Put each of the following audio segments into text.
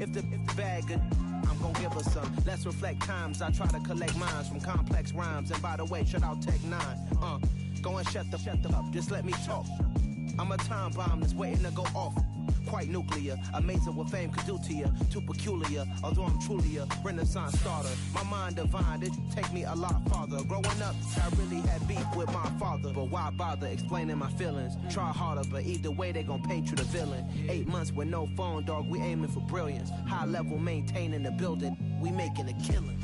If the bag good, I'm gon' give her some. Let's reflect times. I try to collect minds from complex rhymes. And by the way, shout out Tech 9. Go and shut the up. Just let me talk. I'm a time bomb that's waiting to go off. Quite nuclear, amazing what fame could do to you. Too peculiar, although I'm truly a renaissance starter. My mind divine, it take me a lot farther. Growing up, I really had beef with my father. But why bother explaining my feelings? Try harder, but either way they gon' paint you the villain. 8 months with no phone, dog, we aiming for brilliance. High level maintaining the building, we making a killing.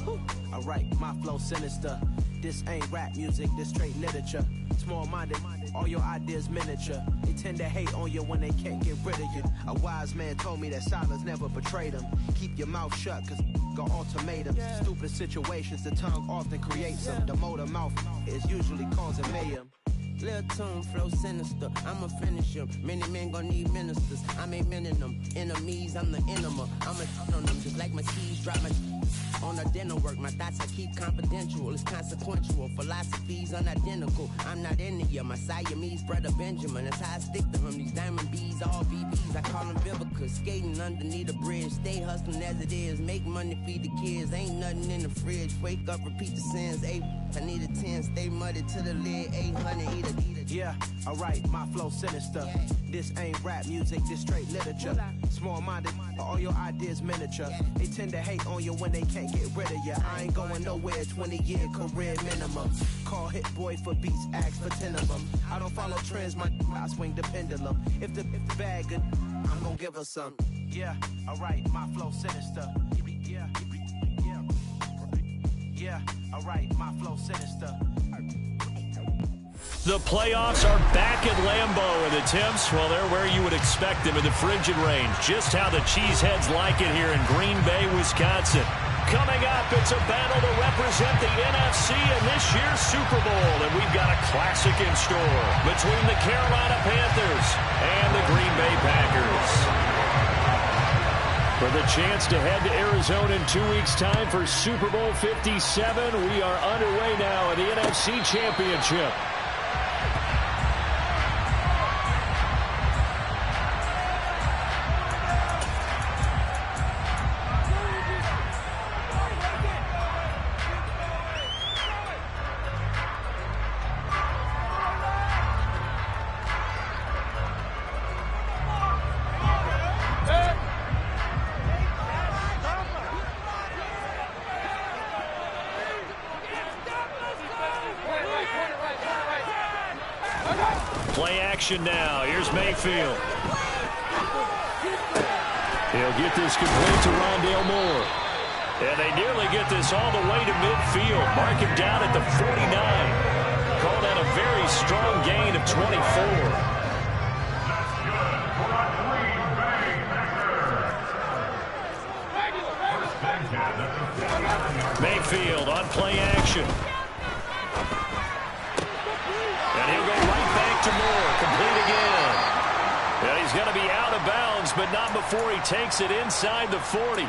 Alright, my flow sinister. This ain't rap music, this straight literature. Small-minded, all your ideas miniature. They tend to hate on you when they can't get rid of you. A wise man told me that silence never betrayed him. Keep your mouth shut, cause got ultimatums. Stupid situations, the tongue often creates them. The motor mouth is usually causing mayhem. Lil' tune, flow sinister, I'ma finish him. Many men gon' need ministers, I'm a men in them. Enemies, I'm the enema. I'ma on them just like my keys drop my on a dinner work. My thoughts I keep confidential, it's consequential. Philosophies unidentical, I'm not in it. My Siamese brother Benjamin, that's how I stick to him. These diamond bees, all BBs, I call them Vivica. Skating underneath the bridge, stay hustling as it is. Make money, feed the kids, ain't nothing in the fridge. Wake up, repeat the sins, I need a 10, stay muddy to the lid, 800, eat a. Yeah, alright, my flow sinister. This ain't rap music, this straight literature. Small-minded, all your ideas miniature. They tend to hate on you when they can't get rid of you. I ain't going nowhere, 20-year career minimum. Call Hit Boy for beats, ask for 10 of them. I don't follow trends, I swing the pendulum. If the bag good, I'm gon' give her some. Yeah, alright, my flow sinister. Yeah, alright, my flow sinister. The playoffs are back at Lambeau, and the temps, well, they're where you would expect them in the frigid range. Just how the Cheeseheads like it here in Green Bay, Wisconsin. Coming up, it's a battle to represent the NFC in this year's Super Bowl, and we've got a classic in store between the Carolina Panthers and the Green Bay Packers. For the chance to head to Arizona in 2 weeks' time for Super Bowl 57, we are underway now in the NFC Championship. Play action now. Here's Mayfield. He'll get this complete to Rondale Moore. And they nearly get this all the way to midfield. Mark him down at the 49. Call that a very strong gain of 24. Mayfield on play action. And he'll go right back to Moore. Complete again. And he's going to be out of bounds, but not before he takes it inside the 40.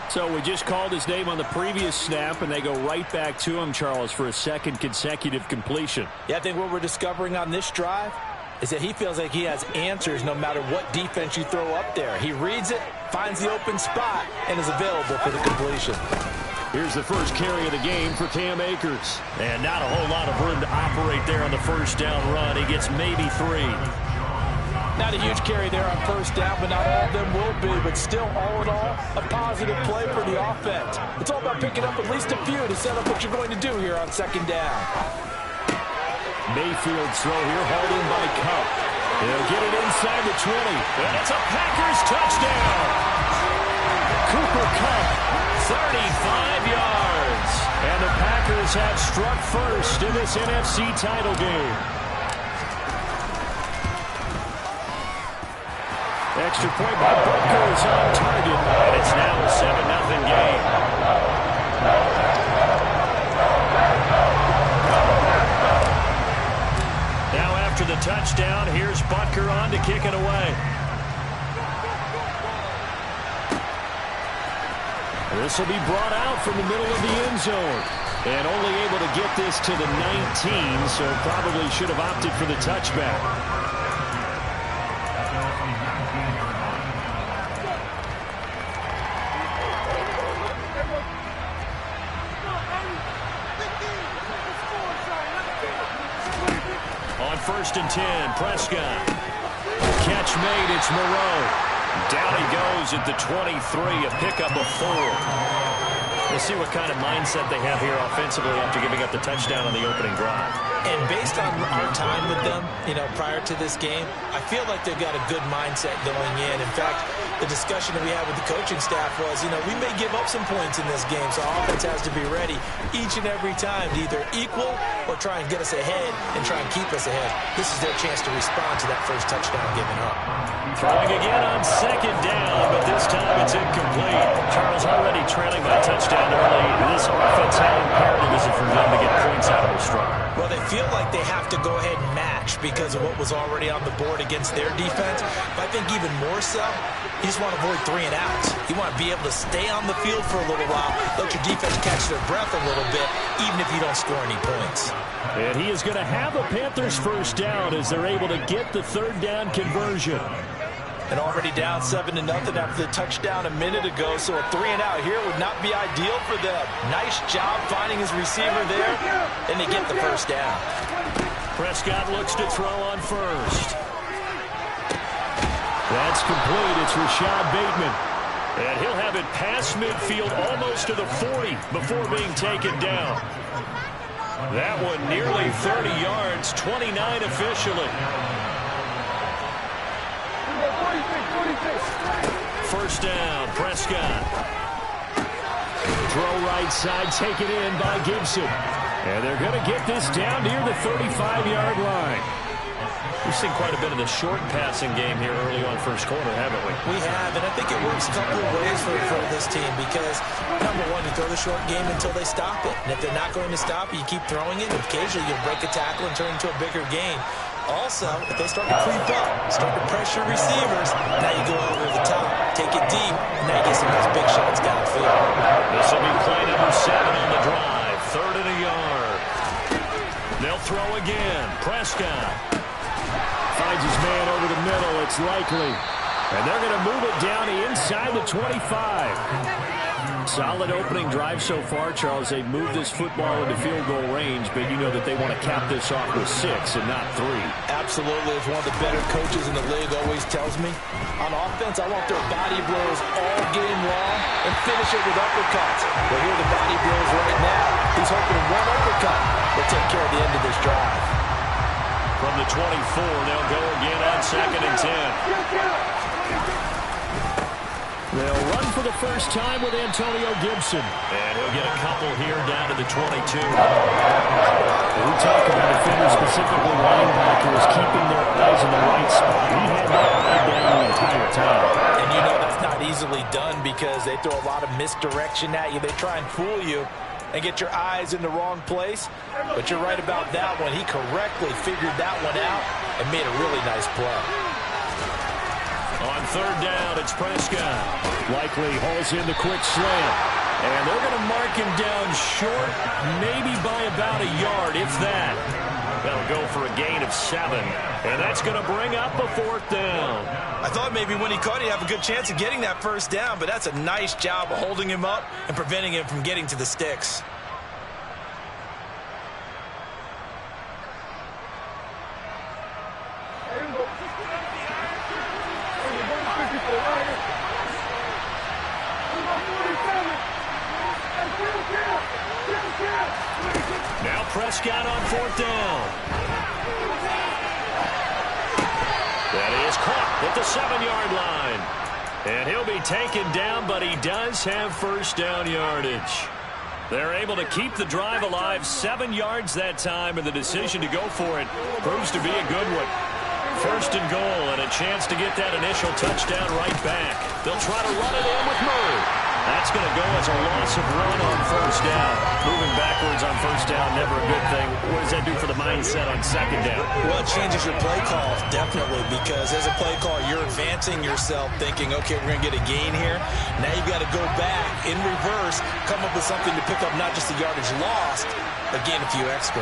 So we just called his name on the previous snap, and they go right back to him, Charles, for a second consecutive completion. Yeah, I think what we're discovering on this drive is that he feels like he has answers no matter what defense you throw up there. He reads it, finds the open spot, and is available for the completion. Here's the first carry of the game for Cam Akers. And not a whole lot of room to operate there on the first down run. He gets maybe 3. Not a huge carry there on first down, but not all of them will be. But still, all in all, a positive play for the offense. It's all about picking up at least a few to set up what you're going to do here on second down. Mayfield's throw here, hauled in by Kupp. He'll get it inside the 20. And it's a Packers touchdown. Cooper Kupp, 35 yards. And the Packers have struck first in this NFC title game. Extra point by Butker is on target. And it's now a 7-0 game. Now after the touchdown, here's Butker on to kick it away. This will be brought out from the middle of the end zone. And only able to get this to the 19, so probably should have opted for the touchback. 1st and 10. Prescott. Catch made. It's Moreau. Down he goes at the 23, a pickup of 4. We'll see what kind of mindset they have here offensively after giving up the touchdown on the opening drive. And based on our time with them, prior to this game, I feel like they've got a good mindset going in. In fact, the discussion that we had with the coaching staff was, we may give up some points in this game, so our offense has to be ready each and every time to either equal or try and get us ahead and try and keep us ahead. This is their chance to respond to that first touchdown given up. Throwing again on 2nd down, but this time it's incomplete. Charles already trailing by touchdown early. This offense, how imperative is it for them to get points out of their stride? Well, they feel like they have to go ahead and match because of what was already on the board against their defense. But I think even more so, you just want to avoid 3 and outs. You want to be able to stay on the field for a little while, let your defense catch their breath a little bit, even if you don't score any points. And he is going to have a Panthers first down as they're able to get the 3rd down conversion. And already down 7-0 after the touchdown a minute ago, so a 3 and out here would not be ideal for them. Nice job finding his receiver there, and they get the first down. Prescott looks to throw on 1st. That's complete. It's Rashad Bateman. And he'll have it past midfield almost to the 40 before being taken down. That one nearly 30 yards, 29 officially. 1st down, Prescott. Throw right side, taken in by Gibson. And they're going to get this down near the 35-yard line. We've seen quite a bit of the short passing game here early on first quarter, haven't we? We have, and I think it works a couple of ways for this team because, number one, you throw the short game until they stop it. And if they're not going to stop it, you keep throwing it. Occasionally, you'll break a tackle and turn it into a bigger gain. Also, if they start to creep up, start to pressure receivers, now you go over the top, take it deep, and now you get some of those big shots downfield. This will be play number 7 on the drive. 3rd and a yard. They'll throw again. Prescott finds his man over the middle. It's Likely. And they're going to move it down inside the 25. Solid opening drive so far, Charles. They've moved this football into field goal range, but you know that they want to cap this off with 6 and not 3. Absolutely. As one of the better coaches in the league always tells me, on offense, I want their body blows all game long and finish it with uppercuts. Well, here are the body blows right now. He's hoping one uppercut will take care of the end of this drive. From the 24, they'll go again on 2nd and 10. They'll run for the first time with Antonio Gibson. And he'll get a couple here down to the 22. We talk about defenders, specifically linebackers, keeping their eyes in the right spot. He had that eye down the entire time. And that's not easily done because they throw a lot of misdirection at you. They try and fool you and get your eyes in the wrong place. But you're right about that one. He correctly figured that one out and made a really nice play. On 3rd down, it's Prescott. Likely hauls in the quick slant. And they're going to mark him down short, maybe by about a yard, if that. That'll go for a gain of 7. And that's going to bring up a 4th down. I thought maybe when he caught it, he'd have a good chance of getting that first down, but that's a nice job of holding him up and preventing him from getting to the sticks. Now Prescott on 4th down. That is caught at the 7-yard line. And he'll be taken down, but he does have first down yardage. They're able to keep the drive alive, 7 yards that time, and the decision to go for it proves to be a good one. 1st and goal, and a chance to get that initial touchdown right back. They'll try to run it in with Murray. That's going to go as a loss of 1 on 1st down. Moving backwards on 1st down, never a good thing. What does that do for the mindset on 2nd down? Well, it changes your play call, definitely, because as a play call, you're advancing yourself thinking, okay, we're going to get a gain here. Now you've got to go back in reverse, come up with something to pick up not just the yardage lost, but gain a few extra.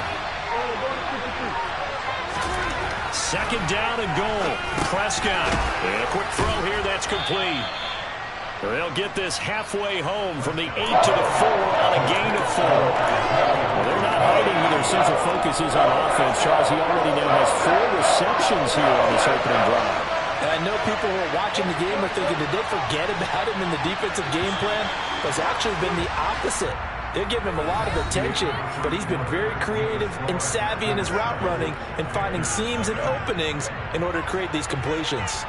2nd down and goal. Prescott. And a quick throw here, that's complete. They'll get this halfway home from the 8 to the 4 on a gain of 4. Well, they're not hiding who their central focus is on offense. Charles, he already now has 4 receptions here on this opening drive. And I know people who are watching the game are thinking, did they forget about him in the defensive game plan? But it's actually been the opposite. They're giving him a lot of attention, but he's been very creative and savvy in his route running and finding seams and openings in order to create these completions.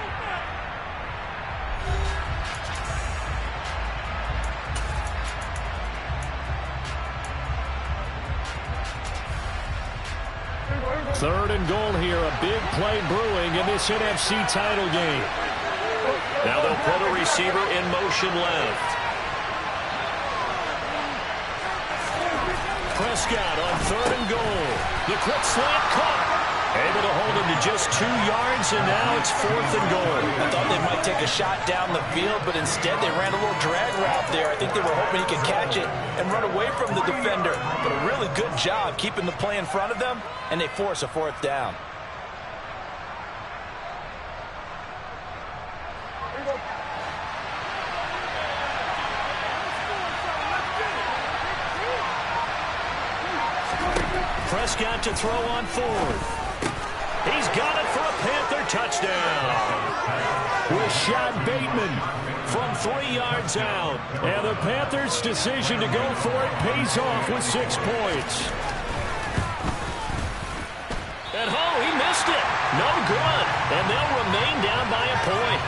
Third and goal here, a big play brewing in this NFC title game. Now they'll put a receiver in motion left. Prescott on third and goal. The quick slant caught. Able to hold him to just 2 yards, and now it's 4th and goal. I thought they might take a shot down the field, but instead they ran a little drag route there. I think they were hoping he could catch it and run away from the defender. But a really good job keeping the play in front of them, and they force a 4th down. Prescott to throw on 4th. He's got it for a Panther touchdown. Rashad Bateman from 3 yards out. And the Panthers' decision to go for it pays off with 6 points. And he missed it. No good. And they'll remain down by a point.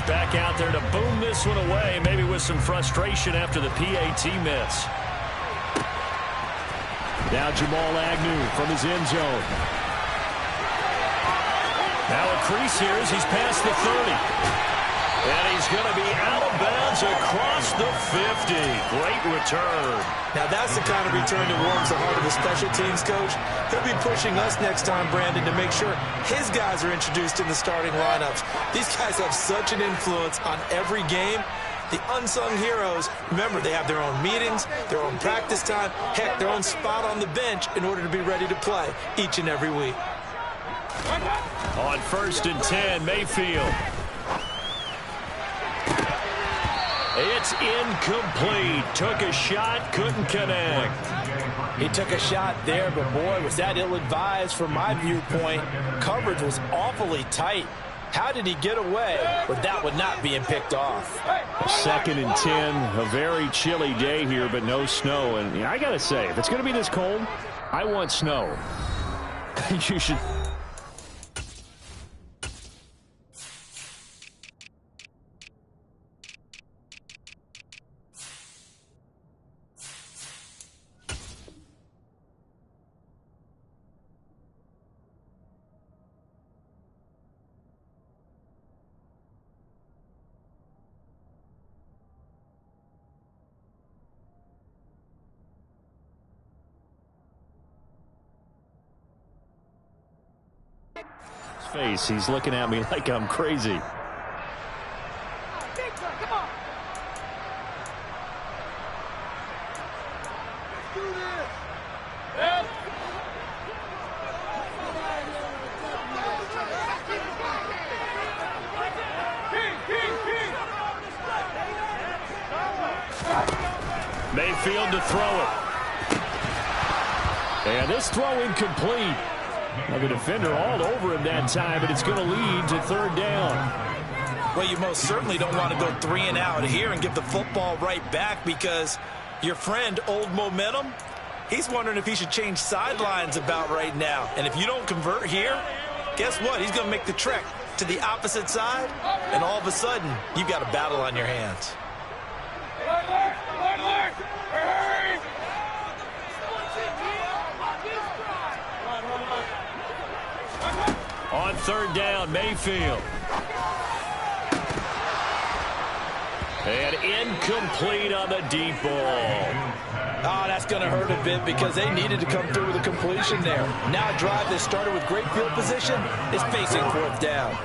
Back out there to boom this one away, maybe with some frustration after the PAT miss. Now Jamal Agnew from his end zone. Now a crease here as he's past the 30. And he's going to be out of bounds across the 50. Great return. Now that's the kind of return that warms the heart of the special teams coach. He'll be pushing us next time, Brandon, to make sure his guys are introduced in the starting lineups. These guys have such an influence on every game. The unsung heroes, remember, they have their own meetings, their own practice time, heck, their own spot on the bench in order to be ready to play each and every week. On 1st and 10, Mayfield. It's incomplete. Took a shot, couldn't connect. He took a shot there, but boy, was that ill-advised from my viewpoint. Coverage was awfully tight. How did he get away with that one not being picked off? 2nd and 10, a very chilly day here, but no snow. And I got to say, if it's going to be this cold, I want snow. You should... face. He's looking at me like I'm crazy. Mayfield to throw it. And this throw incomplete. Now the defender all over him that time, but it's going to lead to 3rd down. Well, you most certainly don't want to go 3 and out here and give the football right back, because your friend, Old Momentum, he's wondering if he should change sidelines about right now. And if you don't convert here, guess what? He's going to make the trek to the opposite side, and all of a sudden, you've got a battle on your hands. On 3rd down, Mayfield. And incomplete on the deep ball. Oh, that's going to hurt a bit because they needed to come through with a completion there. Now a drive that started with great field position is facing 4th down.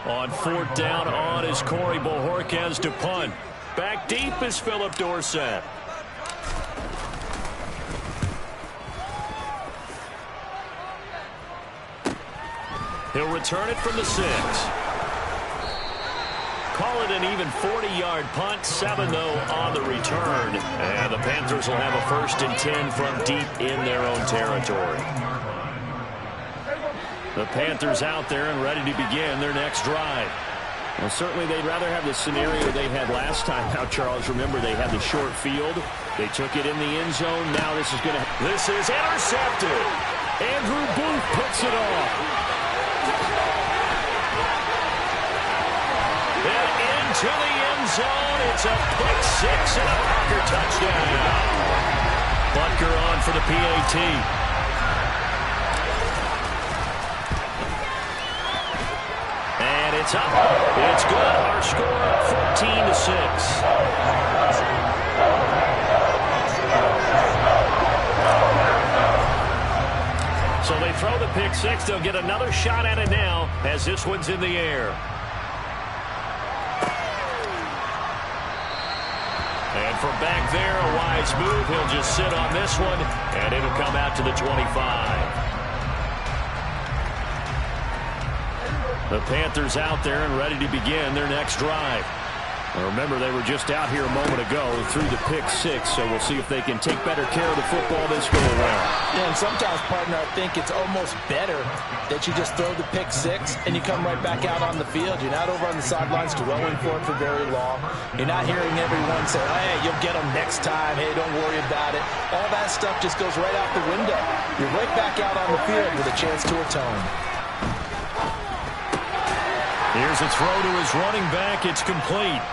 On 4th down on is Corey Bojorquez to punt. Back deep is Philip Dorsett. He'll return it from the 6. Call it an even 40-yard punt. 7, though, on the return. And the Panthers will have a 1st and 10 from deep in their own territory. The Panthers out there and ready to begin their next drive. Well, certainly they'd rather have the scenario they had last time. Now, Charles, remember they had the short field. They took it in the end zone. Now this is going to... This is intercepted. Andrew Booth puts it off. And into the end zone. It's a pick 6 and a Packer touchdown. Butker on for the PAT. And it's up. It's good. Our score 14-6. So they throw the pick 6. They'll get another shot at it now as this one's in the air. And from back there, a wise move. He'll just sit on this one, and it'll come out to the 25. The Panthers out there and ready to begin their next drive. Well, remember, they were just out here a moment ago through the pick 6, so we'll see if they can take better care of the football this go around. Yeah, and sometimes, partner, I think it's almost better that you just throw the pick 6 and you come right back out on the field. You're not over on the sidelines dwelling for it for very long. You're not hearing everyone say, hey, you'll get them next time. Hey, don't worry about it. All that stuff just goes right out the window. You're right back out on the field with a chance to atone. Here's a throw to his running back. It's complete.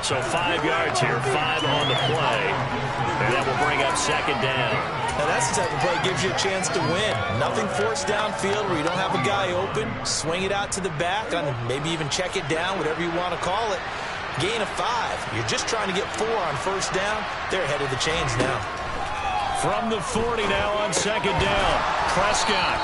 So 5 yards here, 5 on the play. And that will bring up 2nd down. Now that's the type of play that gives you a chance to win. Nothing forced downfield where you don't have a guy open. Swing it out to the back, and maybe even check it down, whatever you want to call it. Gain of 5. You're just trying to get 4 on 1st down. They're ahead of the chains now. From the 40 now on 2nd down. Prescott.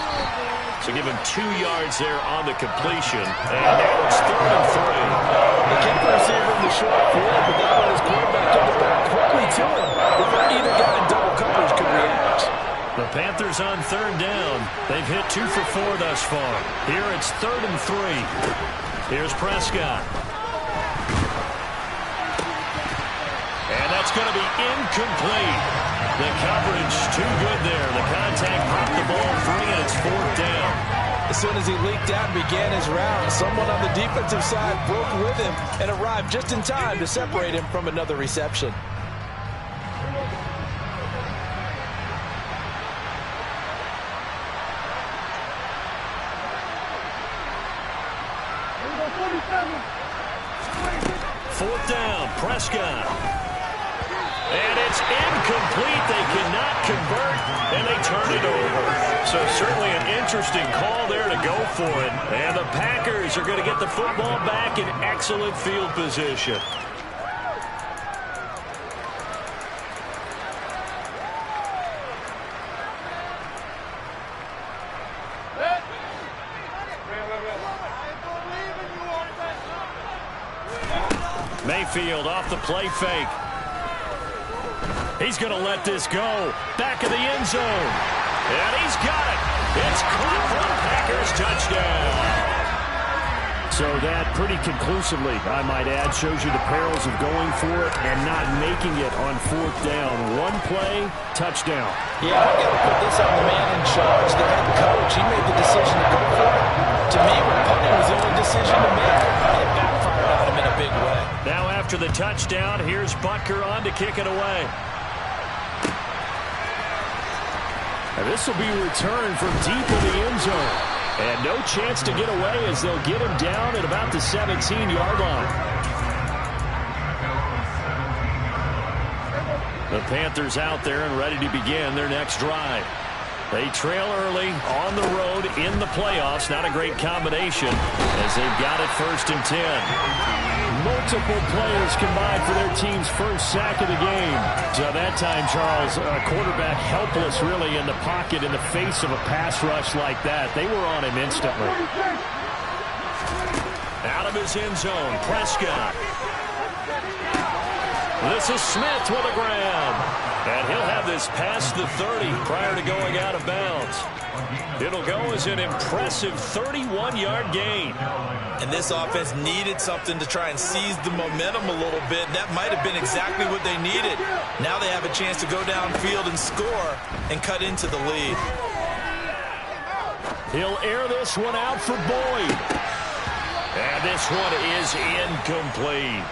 So give him 2 yards there on the completion. And now it's 3rd and 3. They kept the receiver in the short field, but that one his quarterback took it back quickly to him before either guy in double coverage could react. The Panthers on 3rd down. They've hit 2 for 4 thus far. Here it's 3rd and 3. Here's Prescott. And that's going to be incomplete. The coverage too good there. The contact popped the ball free, and it's 4th down. As soon as he leaked out and began his round, someone on the defensive side broke with him and arrived just in time to separate him from another reception. Fourth down, Prescott. And it's incomplete. They cannot convert, and they turn it over. So certainly an interesting call there to go for it. And the Packers are going to get the football back in excellent field position. Mayfield off the play fake. He's going to let this go. Back of the end zone. And he's got it. It's caught for a Packers touchdown. So that pretty conclusively, I might add, shows you the perils of going for it and not making it on 4th down. One play, touchdown. Yeah, I got to put this on the man in charge, the head coach. He made the decision to go for it. To me, punting was the only decision to make. It backfired on him in a big way. Now after the touchdown, here's Butker on to kick it away. And this will be returned from deep in the end zone. And no chance to get away as they'll get him down at about the 17-yard line. The Panthers out there and ready to begin their next drive. They trail early on the road in the playoffs. Not a great combination as they've got it 1st and 10. Multiple players combined for their team's first sack of the game. So that time, Charles, a quarterback helpless really in the pocket in the face of a pass rush like that. They were on him instantly. Out of his end zone, Prescott. This is Smith with a grab. And he'll have this past the 30 prior to going out of bounds. It'll go as an impressive 31-yard gain. And this offense needed something to try and seize the momentum a little bit. That might have been exactly what they needed. Now they have a chance to go downfield and score and cut into the lead. He'll air this one out for Boyd. And this one is incomplete.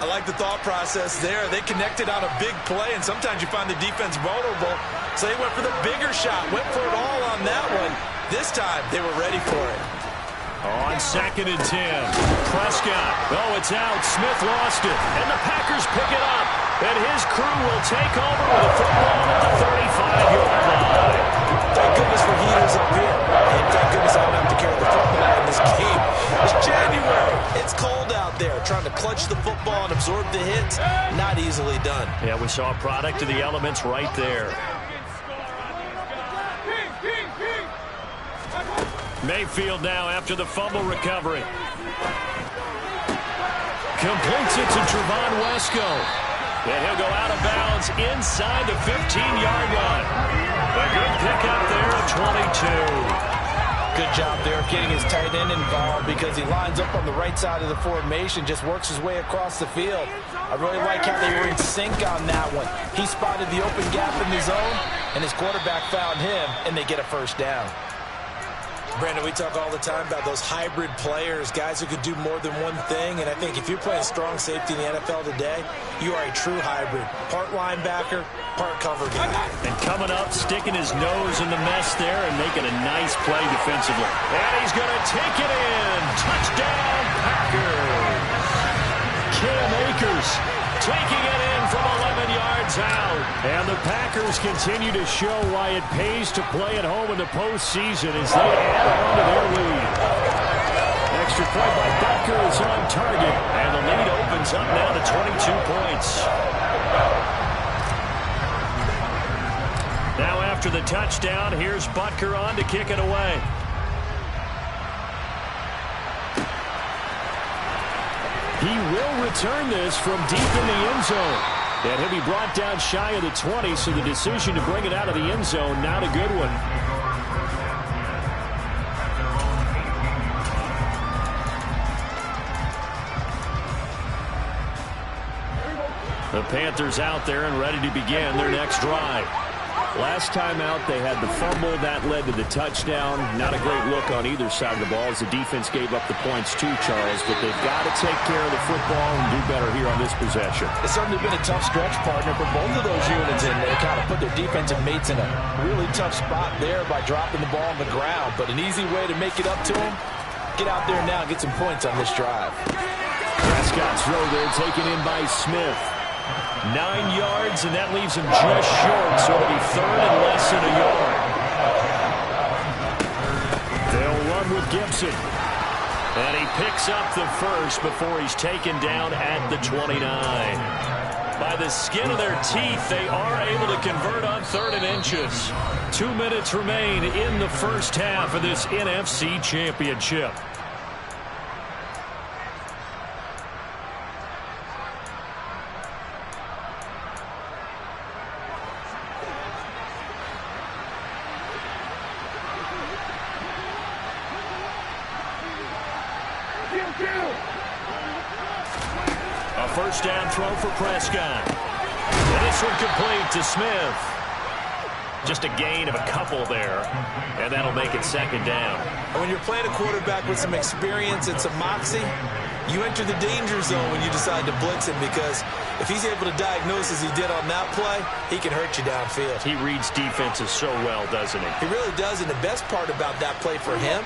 I like the thought process there. They connected on a big play, and sometimes you find the defense vulnerable. So they went for the bigger shot, went for it all on that one. This time, they were ready for it. On 2nd and 10, Prescott. Oh, it's out. Smith lost it, and the Packers pick it up. And his crew will take over with a football at the 35-yard line. Thank goodness for heaters up here. And thank goodness I don't have to carry the football in this game. It's January. It's cold out there. Trying to clutch the football and absorb the hits, not easily done. Yeah, we saw a product of the elements right there. Mayfield now after the fumble recovery. Completes it to Trevon Wesco. And he'll go out of bounds inside the 15-yard line. A good pickup there at 22. Good job there of getting his tight end involved because he lines up on the right side of the formation, just works his way across the field. I really like how they were in sync on that one. He spotted the open gap in the zone, and his quarterback found him, and they get a first down. Brandon, we talk all the time about those hybrid players, guys who could do more than one thing, and I think if you're playing strong safety in the NFL today, you are a true hybrid. Part linebacker, part cover guy. And coming up, sticking his nose in the mess there and making a nice play defensively. And he's going to take it in. Touchdown, Packers. Cam Akers taking it in from 11 yards out. And the Packers continue to show why it pays to play at home in the postseason as they add on to their lead. Extra point by Butker is on target. And the lead opens up now to 22 points. Now after the touchdown, here's Butker on to kick it away. He will return this from deep in the end zone. And he'll be brought down shy of the 20, so the decision to bring it out of the end zone, not a good one. The Panthers out there and ready to begin their next drive. Last time out, they had the fumble. That led to the touchdown. Not a great look on either side of the ball as the defense gave up the points too, Charles. But they've got to take care of the football and do better here on this possession. It's certainly been a tough stretch, partner, for both of those units in there. Kind of put their defensive mates in a really tough spot there by dropping the ball on the ground. But an easy way to make it up to them, get out there now and get some points on this drive. Prescott's throw there taken in by Smith. 9 yards, and that leaves him just short, so it'll be third and less than a yard. They'll run with Gibson. And he picks up the first before he's taken down at the 29. By the skin of their teeth, they are able to convert on 3rd and inches. 2 minutes remain in the first half of this NFC Championship. A first down throw for Prescott. And this one complete to Smith. Just a gain of a couple there, and that'll make it 2nd down. When you're playing a quarterback with some experience and some moxie, you enter the danger zone when you decide to blitz him, because if he's able to diagnose as he did on that play, he can hurt you downfield. He reads defenses so well, doesn't he? He really does, and the best part about that play for him,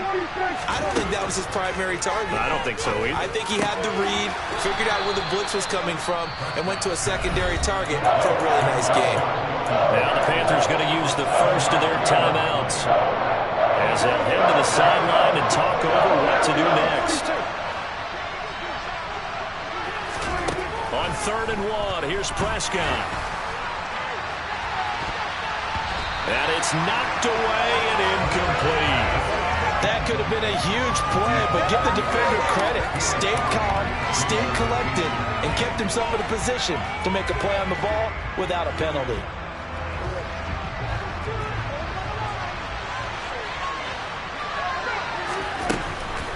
I don't think that was his primary target. I don't think so either. I think he had the read, figured out where the blitz was coming from, and went to a secondary target for a really nice game. Now the Panthers going to use the first of their timeouts as they'll head to the sideline and talk over what to do next. On 3rd and 1, here's Prescott. And it's knocked away and incomplete. That could have been a huge play, but give the defender credit. Stayed calm, stayed collected, and kept himself in a position to make a play on the ball without a penalty.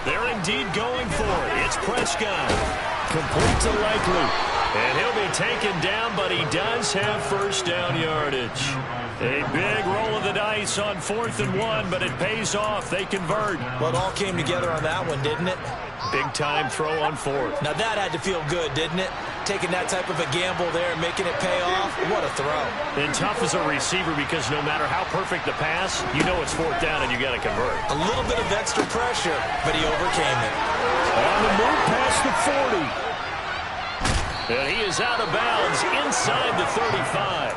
They're indeed going for it. It's Prescott. Complete to Likely. And he'll be taken down, but he does have first down yardage. A big roll of the dice on 4th and 1, but it pays off. They convert. Well, it all came together on that one, didn't it? Big-time throw on 4th. Now that had to feel good, didn't it? Taking that type of a gamble there and making it pay off. What a throw. And tough as a receiver because no matter how perfect the pass, you know it's 4th down and you got to convert. A little bit of extra pressure, but he overcame it. On the move past the 40. And he is out of bounds inside the 35.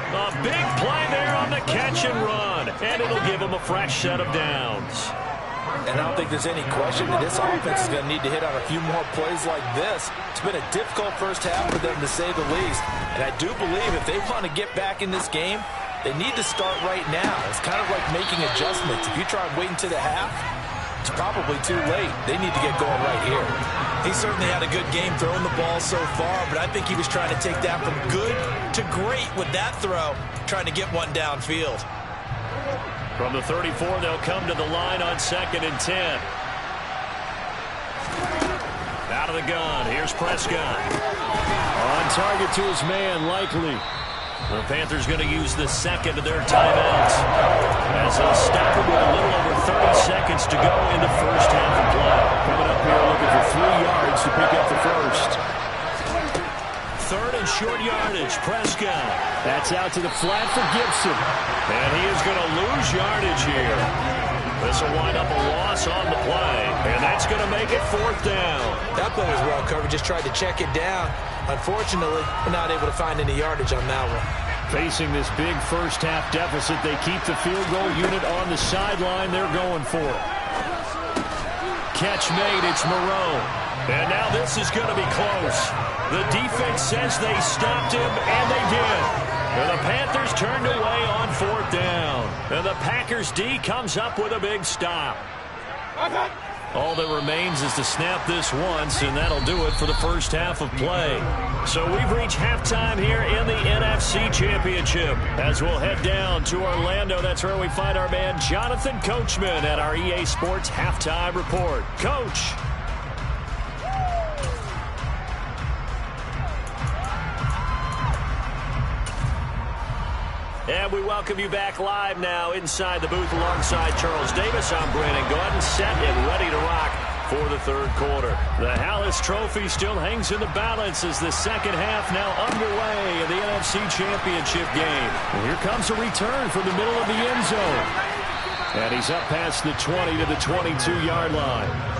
A big play there on the catch and run. And it'll give him a fresh set of downs. And I don't think there's any question that this offense is going to need to hit on a few more plays like this. It's been a difficult first half for them, to say the least. And I do believe if they want to get back in this game, they need to start right now. It's kind of like making adjustments. If you try and wait until the half, it's probably too late. They need to get going right here. He certainly had a good game throwing the ball so far, but I think he was trying to take that from good to great with that throw, trying to get one downfield. From the 34, they'll come to the line on 2nd and 10. Out of the gun, here's Prescott. On target to his man, Likely. The Panthers going to use the second of their timeouts as they'll stop it with a little over 30 seconds to go in the first half of play. Coming up here looking for 3 yards to pick up the first. 3rd and short yardage, Prescott. That's out to the flat for Gibson. And he is going to lose yardage here. This will wind up a loss on the play. And that's going to make it 4th down. That play was well covered. Just tried to check it down. Unfortunately, we're not able to find any yardage on that one. Facing this big first half deficit, they keep the field goal unit on the sideline. They're going for it. Catch made. It's Moreau. And now this is going to be close. The defense says they stopped him, and they did. And the Panthers turned away on 4th down. And the Packers D comes up with a big stop. All that remains is to snap this once, and that'll do it for the first half of play. So we've reached halftime here in the NFC Championship. As we'll head down to Orlando, that's where we find our man Jonathan Coachman at our EA Sports Halftime Report. Coach. And we welcome you back live now inside the booth alongside Charles Davis. I'm Brandon Gaudin, set and ready to rock for the 3rd quarter. The Hallis Trophy still hangs in the balance as the second half now underway in the NFC Championship game. And here comes a return from the middle of the end zone. And he's up past the 20 to the 22-yard line.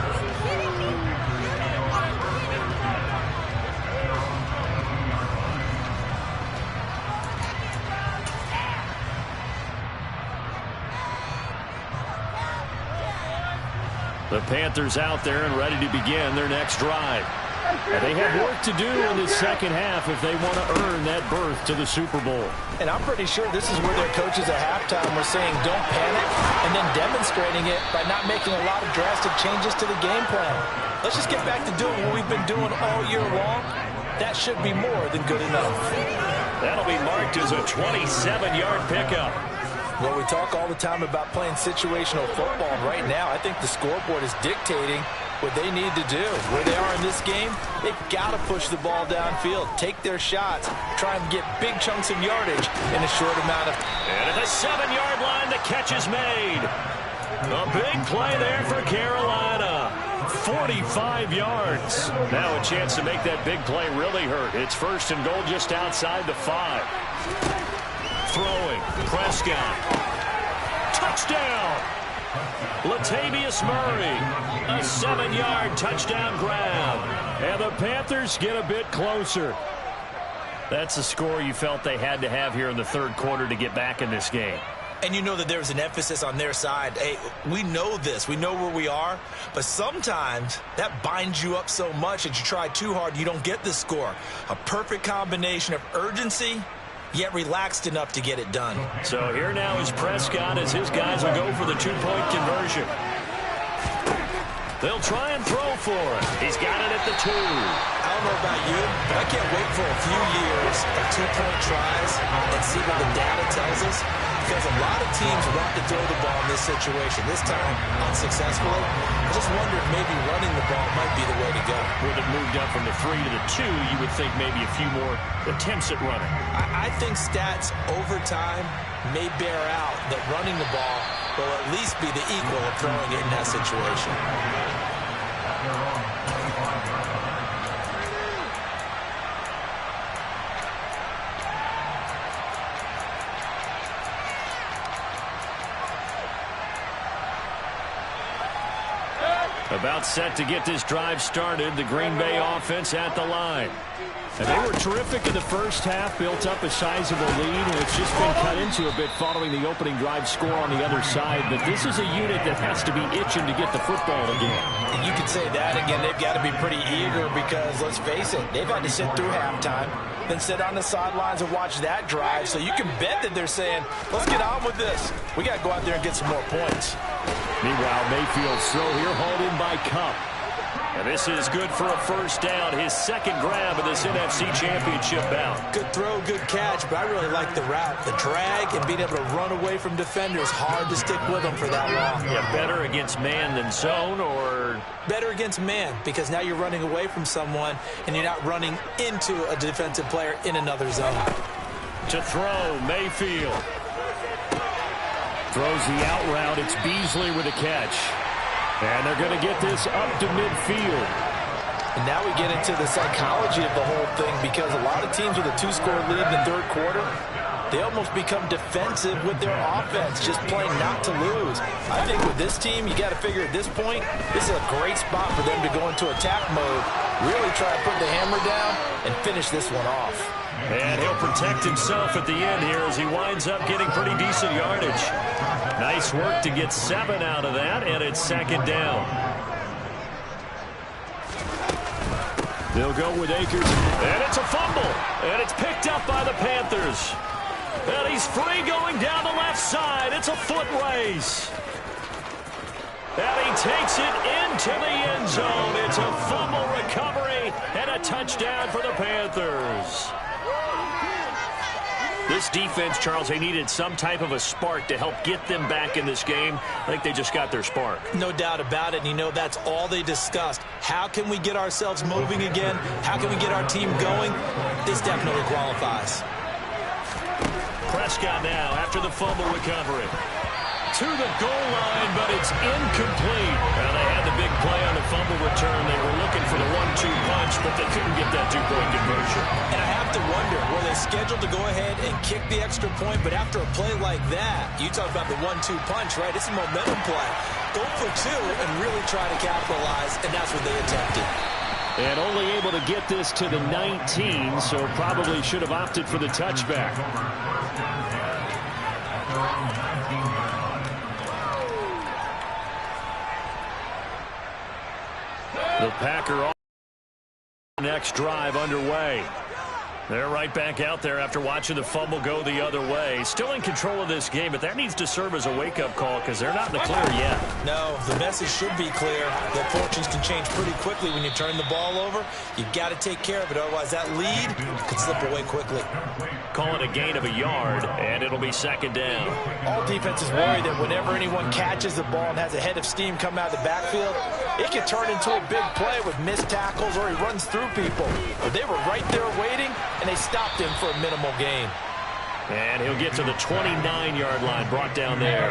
The Panthers out there and ready to begin their next drive. And they have work to do in the second half if they want to earn that berth to the Super Bowl. And I'm pretty sure this is where their coaches at halftime were saying don't panic, and then demonstrating it by not making a lot of drastic changes to the game plan. Let's just get back to doing what we've been doing all year long. That should be more than good enough. That'll be marked as a 27-yard pickup. Well, we talk all the time about playing situational football. Right now, I think the scoreboard is dictating what they need to do. Where they are in this game, they've got to push the ball downfield, take their shots, try and get big chunks of yardage in a short amount of time. And at the 7-yard line, the catch is made. A big play there for Carolina. 45 yards. Now a chance to make that big play really hurt. It's 1st and goal just outside the 5. Throwing, Prescott. Touchdown! Latavius Murray. A 7-yard touchdown grab. And the Panthers get a bit closer. That's a score you felt they had to have here in the 3rd quarter to get back in this game. And you know that there's an emphasis on their side. Hey, we know this. We know where we are. But sometimes that binds you up so much that you try too hard, you don't get the score. A perfect combination of urgency, yet relaxed enough to get it done. So here now is Prescott as his guys will go for the 2-point conversion. They'll try and throw for it. He's got it at the 2. I don't know about you, but I can't wait for a few years of 2-point tries and see what the data tells us. Because a lot of teams want to throw the ball in this situation. This time, unsuccessfully. I just wonder if maybe running the ball might be the way to go. With it moved up from the 3 to the 2, you would think maybe a few more attempts at running. I think stats over time may bear out that running the ball will at least be the equal of throwing it in that situation. About set to get this drive started, the Green Bay offense at the line. And they were terrific in the first half, built up a sizable lead, and it's just been cut into a bit following the opening drive score on the other side. But this is a unit that has to be itching to get the football again. And you could say that again. They've got to be pretty eager because, let's face it, they've had to sit through halftime, then sit on the sidelines and watch that drive. So you can bet that they're saying, let's get on with this. We got to go out there and get some more points. Meanwhile, Mayfield's throw here hauled in by Kupp. And this is good for a first down, his second grab of this NFC Championship bout. Good throw, good catch, but I really like the route. The drag and being able to run away from defenders, hard to stick with them for that long. Yeah, better against man than zone, or? Better against man, because now you're running away from someone and you're not running into a defensive player in another zone. To throw, Mayfield. Throws the out route. It's Beasley with a catch. And they're going to get this up to midfield. And now we get into the psychology of the whole thing, because a lot of teams with a 2-score lead in the third quarter, they almost become defensive with their offense, just playing not to lose. I think with this team, you got to figure at this point, this is a great spot for them to go into attack mode, really try to put the hammer down and finish this one off. And he'll protect himself at the end here as he winds up getting pretty decent yardage. Nice work to get 7 out of that, and it's second down. They'll go with Akers, and it's a fumble, and it's picked up by the Panthers. And he's free going down the left side. It's a foot race. And he takes it into the end zone. It's a fumble recovery and a touchdown for the Panthers. This defense, Charles, they needed some type of a spark to help get them back in this game. I think they just got their spark. No doubt about it. And you know, that's all they discussed. How can we get ourselves moving again? How can we get our team going? This definitely qualifies. Prescott now after the fumble recovery. To the goal line, but it's incomplete. Now, they had the big play on the fumble return. They were looking for the 1-2 punch, but they couldn't get that 2-point conversion. And I have to wonder, were they scheduled to go ahead and kick the extra point, but after a play like that, you talk about the 1-2 punch, right? It's a momentum play. Go for 2 and really try to capitalize, and that's what they attempted. And only able to get this to the 19, so probably should have opted for the touchback. The Packer next drive underway. They're right back out there after watching the fumble go the other way. Still in control of this game, but that needs to serve as a wake-up call because they're not in the clear yet. No, the message should be clear that fortunes can change pretty quickly when you turn the ball over. You've got to take care of it, otherwise that lead could slip away quickly. Call it a gain of a yard, and it'll be second down. All defenses worry that whenever anyone catches the ball and has a head of steam come out of the backfield, it can turn into a big play with missed tackles or he runs through people. But they were right there waiting, and they stopped him for a minimal gain. And he'll get to the 29-yard line, brought down there.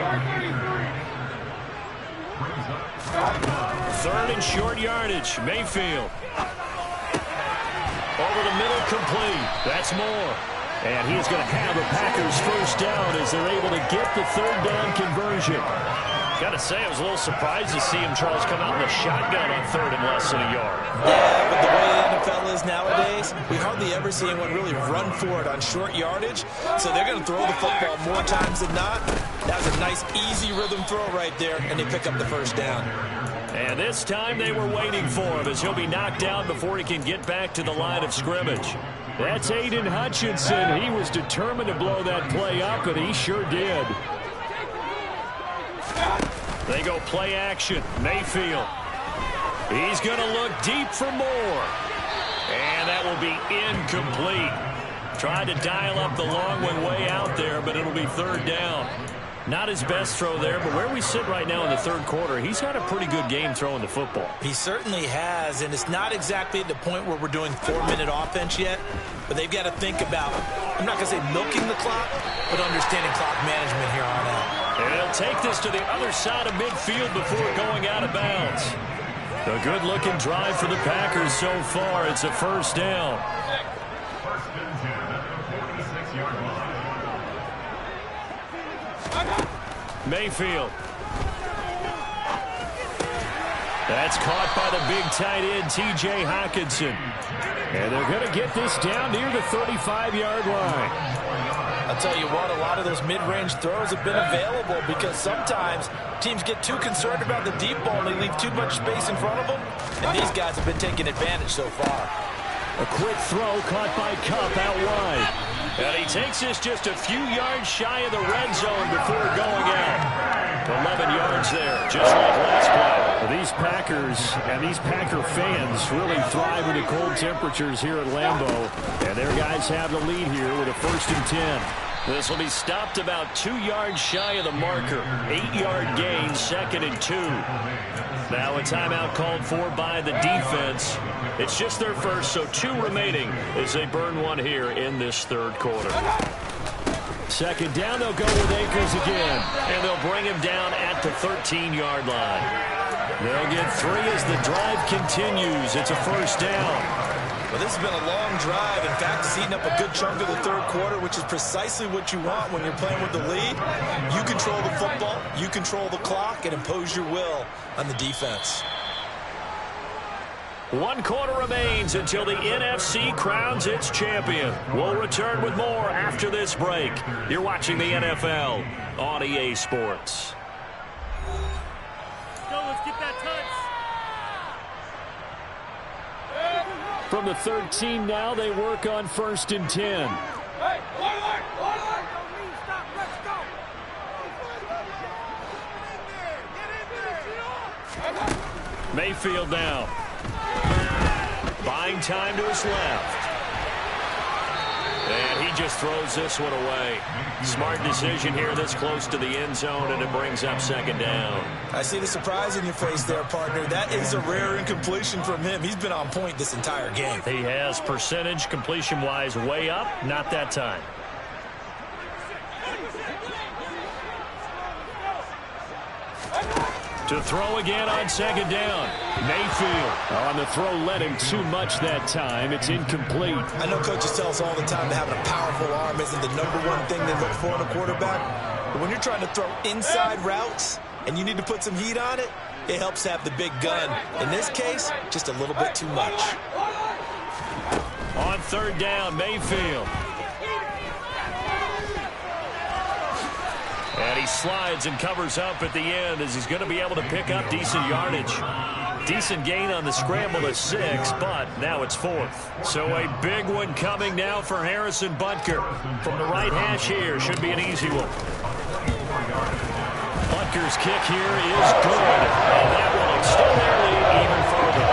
Third and short yardage, Mayfield. Over the middle, complete. That's Moore. And he's going to have the Packers first down as they're able to get the third down conversion. Got to say, I was a little surprised to see him, Charles, come out in the shotgun on third and less than a yard. Yeah, but the way the NFL is nowadays, we hardly ever see anyone really run for it on short yardage. So they're going to throw the football more times than not. That was a nice, easy rhythm throw right there, and they pick up the first down. And this time they were waiting for him as he'll be knocked down before he can get back to the line of scrimmage. That's Aiden Hutchinson. He was determined to blow that play up, and he sure did. They go play action. Mayfield. He's going to look deep for more. And that will be incomplete. Tried to dial up the long one way out there, but it'll be third down. Not his best throw there, but where we sit right now in the third quarter, he's had a pretty good game throwing the football. He certainly has, and it's not exactly at the point where we're doing 4-minute offense yet, but they've got to think about, I'm not going to say milking the clock, but understanding clock management here on out. And he'll take this to the other side of midfield before going out of bounds. A good-looking drive for the Packers so far. It's a first down. Mayfield. That's caught by the big tight end, T.J. Hockenson. And they're going to get this down near the 35-yard line. I'll tell you what, a lot of those mid-range throws have been available because sometimes teams get too concerned about the deep ball and they leave too much space in front of them. And these guys have been taking advantage so far. A quick throw caught by Kupp out wide. And he takes this just a few yards shy of the red zone before going out. 11 yards there, just like last play. These Packers and these Packer fans really thrive in the cold temperatures here at Lambeau. And their guys have the lead here with a 1st and 10. This will be stopped about 2 yards shy of the marker. 8-yard gain, 2nd and 2. Now a timeout called for by the defense. It's just their first, so 2 remaining as they burn one here in this third quarter. 2nd down, they'll go with Akers again. And they'll bring him down at the 13-yard line. They'll get 3 as the drive continues. It's a first down. Well, this has been a long drive. In fact, it's eating up a good chunk of the third quarter, which is precisely what you want when you're playing with the lead. You control the football, you control the clock, and impose your will on the defense. 1 quarter remains until the NFC crowns its champion. We'll return with more after this break. You're watching the NFL on EA Sports. Go, let's get that touch. From the 13 now, they work on 1st and 10. Mayfield now. Buying time to his left. And he just throws this one away. Smart decision here this close to the end zone, and it brings up 2nd down. I see the surprise in your face there, partner. That is a rare incompletion from him. He's been on point this entire game. He has percentage completion-wise way up, not that time. To throw again on 2nd down. Mayfield on the throw led him too much that time. It's incomplete. I know coaches tell us all the time that having a powerful arm isn't the #1 thing they look for in a quarterback. But when you're trying to throw inside routes and you need to put some heat on it, it helps have the big gun. In this case, just a little bit too much. On 3rd down, Mayfield. And he slides and covers up at the end as he's going to be able to pick up decent yardage. Decent gain on the scramble to 6, but now it's 4th. So a big one coming now for Harrison Butker. From the right hash here, should be an easy one. Butker's kick here is good, and that will extend their lead even further.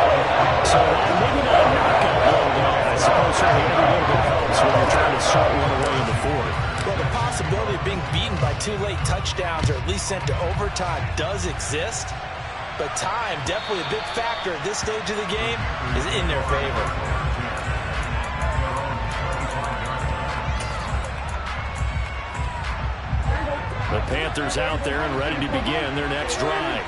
So maybe not a knockout blow, I suppose certainly every little bit helps when you're trying to start one away in the 4th. Well, the possibility of being beaten by 2 late touchdowns or at least sent to overtime does exist. But time, definitely a big factor at this stage of the game, is in their favor. The Panthers out there and ready to begin their next drive.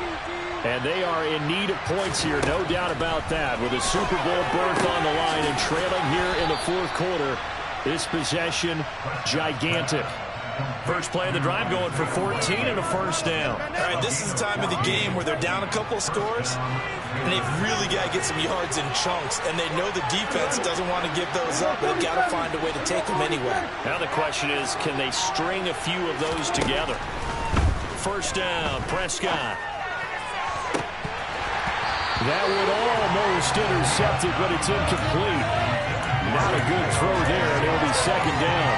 And they are in need of points here, no doubt about that. With a Super Bowl berth on the line and trailing here in the 4th quarter, this possession gigantic. First play of the drive going for 14 and a first down. All right, this is the time of the game where they're down a couple of scores, and they've really got to get some yards in chunks, and they know the defense doesn't want to give those up, but they've got to find a way to take them anyway. Now the question is, can they string a few of those together? First down, Prescott. That would almost intercept it, but it's incomplete. Not a good throw there, and it'll be 2nd down.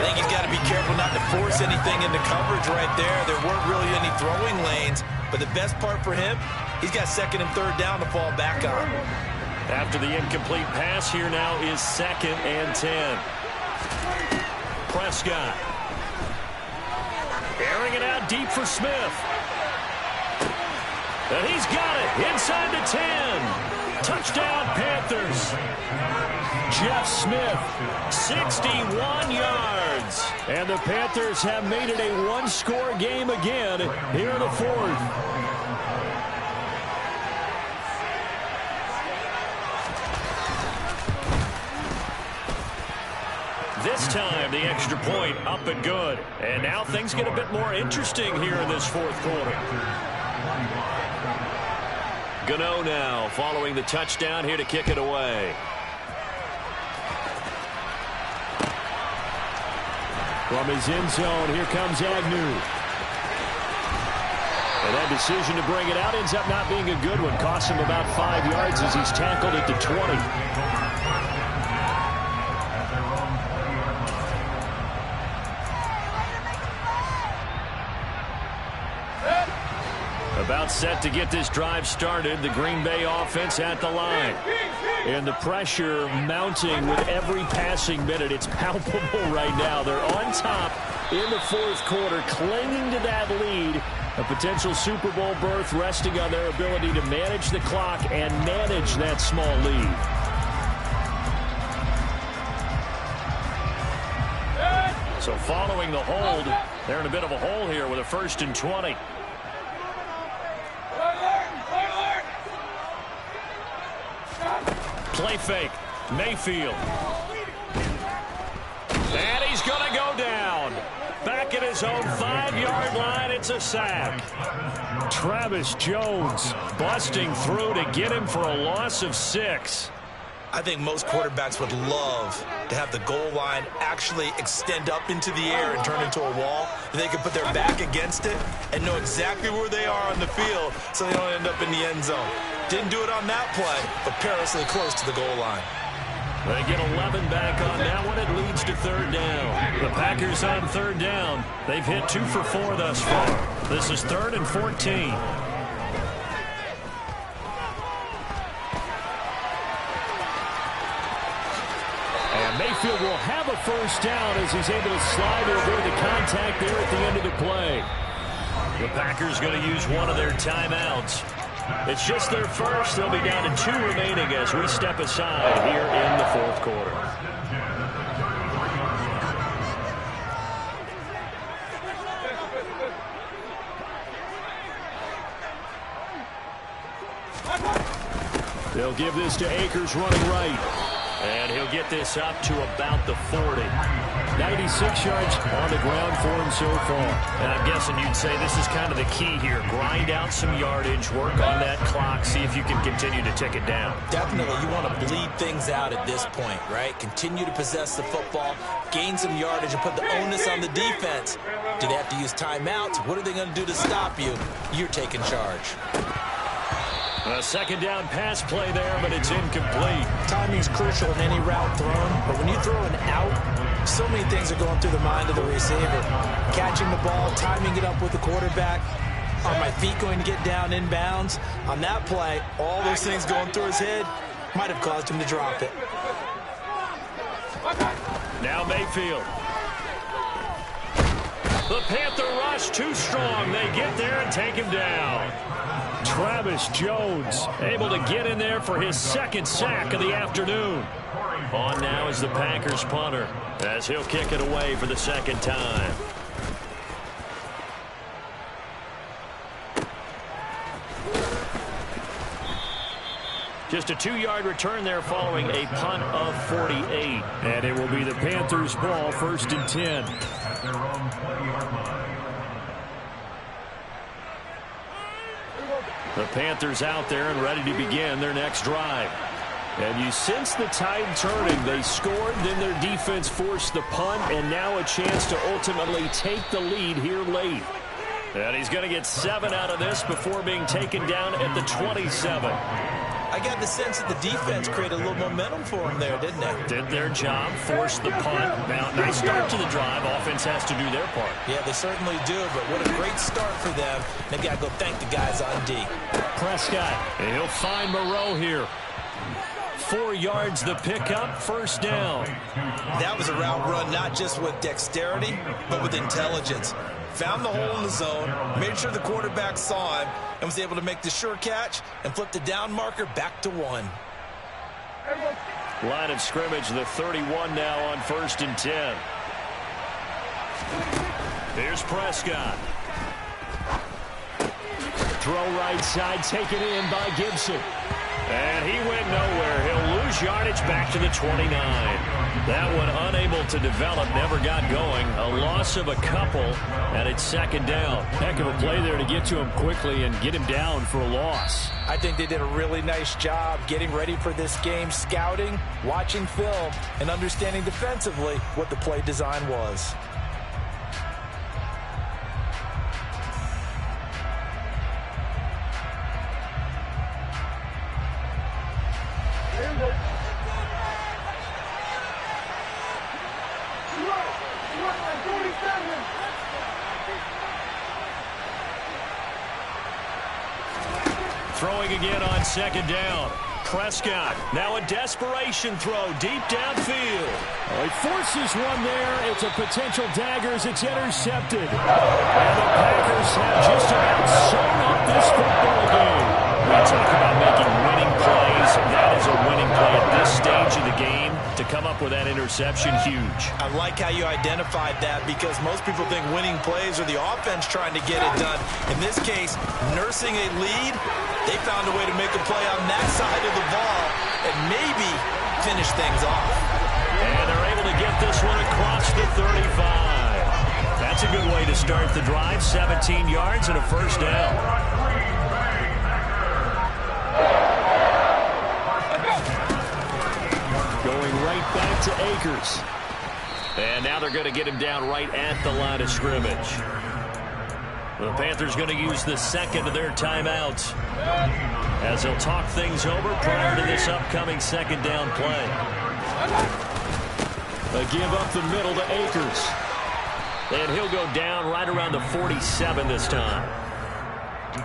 I think he's got to be careful not to force anything into coverage right there. There weren't really any throwing lanes, but the best part for him, He's got second and third down to fall back on. After the incomplete pass, here now is 2nd and 10. Prescott. Airing it out deep for Smith. And he's got it inside the 10. Touchdown, Panthers. Jeff Smith, 61 yards. And the Panthers have made it a one-score game again here in the 4th. This time, the extra point up and good. And now things get a bit more interesting here in this 4th quarter. Gano now following the touchdown here to kick it away. From his end zone, here comes Agnew. And that decision to bring it out ends up not being a good one. Costs him about 5 yards as he's tackled at the 20. About set to get this drive started. The Green Bay offense at the line. And the pressure mounting with every passing minute. It's palpable right now. They're on top in the 4th quarter, clinging to that lead. A potential Super Bowl berth resting on their ability to manage the clock and manage that small lead. So following the hold, they're in a bit of a hole here with a 1st and 20. Play fake. Mayfield. And he's going to go down. Back at his own 5-yard line, it's a sack. Travis Jones busting through to get him for a loss of 6. I think most quarterbacks would love to have the goal line actually extend up into the air and turn into a wall. They can put their back against it and know exactly where they are on the field so they don't end up in the end zone. Didn't do it on that play, but perilously close to the goal line. They get 11 back on that one. It leads to 3rd down. The Packers on 3rd down. They've hit 2 for 4 thus far. This is 3rd and 14. Mayfield will have a 1st down as he's able to slide to avoid the contact there at the end of the play. The Packers going to use one of their timeouts. It's just their first. They'll be down to 2 remaining as we step aside here in the 4th quarter. They'll give this to Akers running right. And he'll get this up to about the 40. 96 yards on the ground for him so far. And I'm guessing you'd say this is kind of the key here. Grind out some yardage, work on that clock, see if you can continue to tick it down. Definitely, you want to bleed things out at this point, right? Continue to possess the football, gain some yardage, and put the onus on the defense. Do they have to use timeouts? What are they going to do to stop you? You're taking charge. A 2nd down pass play there, but it's incomplete. Timing's crucial in any route thrown, but when you throw an out, so many things are going through the mind of the receiver. Catching the ball, timing it up with the quarterback. Are my feet going to get down inbounds? On that play, all those things going through his head might have caused him to drop it. Now Mayfield. The Panther rush too strong. They get there and take him down. Travis Jones able to get in there for his 2nd sack of the afternoon. On now is the Packers punter as he'll kick it away for the 2nd time. Just a 2-yard return there following a punt of 48. And it will be the Panthers' ball, 1st and 10. The Panthers out there and ready to begin their next drive. And you sense the tide turning. They scored, then their defense forced the punt, and now a chance to ultimately take the lead here late. And he's going to get 7 out of this before being taken down at the 27. I got the sense that the defense created a little momentum for them there, didn't they? Did their job, forced the punt. Now, nice start to the drive. Offense has to do their part. Yeah, they certainly do, but what a great start for them. They've got to go thank the guys on D. Prescott, and he'll find Moreau here. 4 yards the pickup, first down. That was a route run not just with dexterity, but with intelligence. Found the hole in the zone, made sure the quarterback saw him, and was able to make the sure catch and flip the down marker back to 1. Line of scrimmage, the 31 now on 1st and 10. Here's Prescott. Throw right side, taken in by Gibson. And he went nowhere. He'll lose yardage back to the 29. That one unable to develop, never got going. A loss of a couple, and it's 2nd down. Heck of a play there to get to him quickly and get him down for a loss. I think they did a really nice job getting ready for this game, scouting, watching film, and understanding defensively what the play design was. Throwing again on 2nd down. Prescott, now a desperation throw deep downfield. He forces one there. It's a potential dagger as it's intercepted. And the Packers have just about sewn up this football game. We talk about making winning plays. That is a winning play at this stage of the game. To come up with that interception, huge. I like how you identified that because most people think winning plays are the offense trying to get it done. In this case, nursing a lead, they found a way to make a play on that side of the ball and maybe finish things off. And they're able to get this one across the 35. That's a good way to start the drive. 17 yards and a first down. Going right back to Akers. And now they're going to get him down right at the line of scrimmage. The Panthers going to use the second of their timeouts as they'll talk things over prior to this upcoming 2nd down play. A give up the middle to Akers. And he'll go down right around the 47 this time.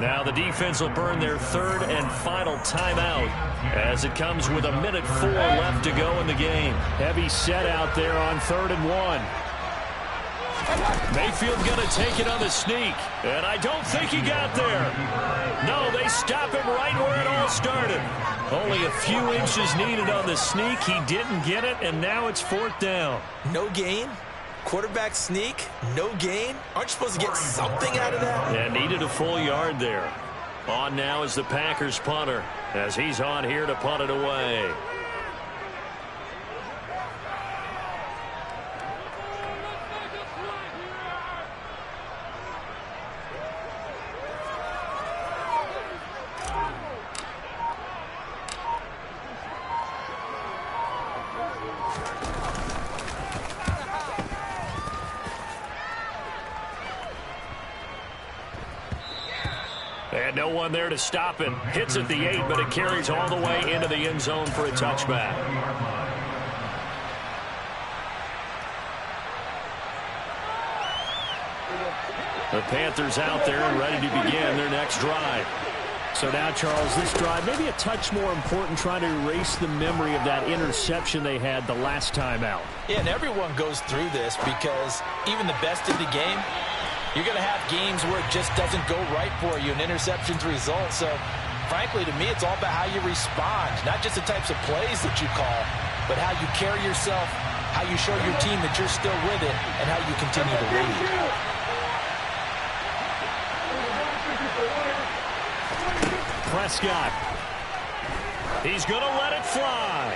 Now the defense will burn their 3rd and final timeout as it comes with 1:04 left to go in the game. Heavy set out there on 3rd and 1. Mayfield going to take it on the sneak. And I don't think he got there. No, they stop him right where it all started. Only a few inches needed on the sneak. He didn't get it, and now it's 4th down. No gain? Quarterback sneak? No gain? Aren't you supposed to get something out of that? Yeah, needed a full yard there. On now is the Packers punter as he's on here to punt it away. And no one there to stop it. Hits at the 8, but it carries all the way into the end zone for a touchback. The Panthers out there and ready to begin their next drive. So now, Charles, this drive maybe a touch more important, trying to erase the memory of that interception they had the last time out. Yeah, and everyone goes through this because even the best of the game, you're going to have games where it just doesn't go right for you, and interceptions result. So, frankly, to me, it's all about how you respond, not just the types of plays that you call, but how you carry yourself, how you show your team that you're still with it, and how you continue to lead. Prescott. He's going to let it fly.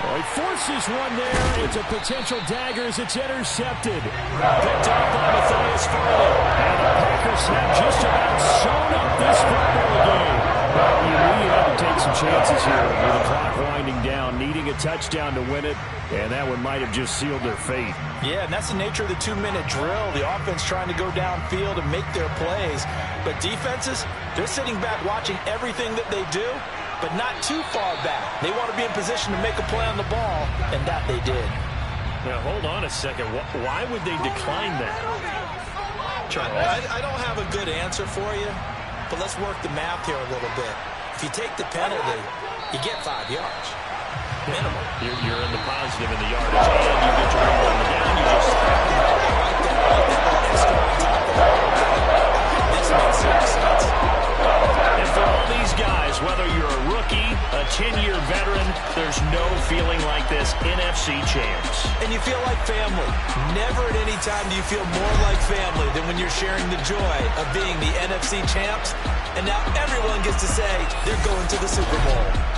He forces one there. It's a potential dagger as it's intercepted. Picked up by Matthias Farley. And the Packers have just about sewn up this football game. Well, you knew you had to take some chances here with the clock winding down, needing a touchdown to win it, and that one might have just sealed their fate. Yeah, and that's the nature of the 2-minute drill. The offense trying to go downfield and make their plays. But defenses, they're sitting back watching everything that they do, but not too far back. They want to be in position to make a play on the ball, and that they did. Now, hold on a second. Why would they decline that? I don't have a good answer for you, but let's work the math here a little bit. If you take the penalty, you get 5 yards. Minimum. You're in the positive in the yardage, and you get your ring on the down. You just This makes sense. And for all these guys, whether you're a rookie, a 10-year veteran, there's no feeling like this. NFC champs. And you feel like family. Never at any time do you feel more like family than when you're sharing the joy of being the NFC champs. And now everyone gets to say they're going to the Super Bowl.